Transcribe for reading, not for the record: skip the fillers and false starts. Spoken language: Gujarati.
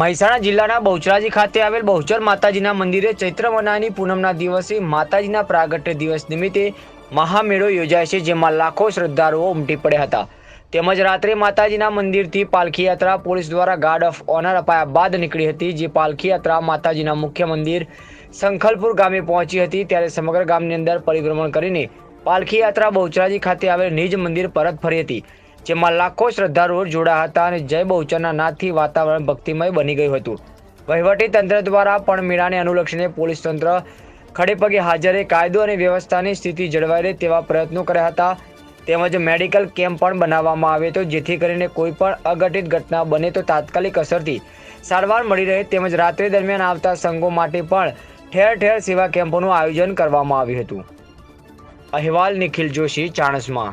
મહેસાણા જિલ્લાના બહુચરાજી ખાતે આવેલ બહુચર માતાજીના મંદિરે ચૈત્ર મહિનાની પૂનમના દિવસે માતાજીના પ્રાગટ્ય દિવસ નિમિત્તે મહામેળો યોજાય છે, જેમાં લાખો શ્રદ્ધાળુઓ ઉમટી પડ્યા હતા। તેમજ રાત્રે માતાજીના મંદિરથી પાલખી યાત્રા પોલીસ દ્વારા ગાર્ડ ઓફ ઓનર અપાયા બાદ નીકળી હતી। જે પાલખી યાત્રા માતાજીના મુખ્ય મંદિર સંખલપુર ગામે પહોંચી હતી, ત્યારે સમગ્ર ગામની અંદર પરિભ્રમણ કરીને પાલખી યાત્રા બહુચરાજી ખાતે આવેલ નિજ મંદિર પરત ફરી હતી, જેમાં લાખો શ્રદ્ધાળુઓ જોડાયા હતા અને જય બહુચરના નાદથી વાતાવરણ ભક્તિમય બની ગયું હતું। વહીવટી તંત્ર દ્વારા પણ મેળાને અનુલક્ષીને પોલીસ તંત્ર ખડેપગે હાજર રહી કાયદો અને વ્યવસ્થાની સ્થિતિ જળવાઈ રહે તેવા પ્રયત્નો કર્યા હતા। તેમજ મેડિકલ કેમ્પ પણ બનાવવામાં આવ્યો હતો, જેથી કરીને કોઈ પણ અઘટિત ઘટના બને તો તાત્કાલિક અસરથી સારવાર મળી રહે। તેમજ રાત્રિ દરમિયાન આવતા સંઘો માટે પણ ઠેર ઠેર સેવા કેમ્પોનું આયોજન કરવામાં આવ્યું હતું। અહેવાલ નિખિલ જોશી, ચાણસ્મા।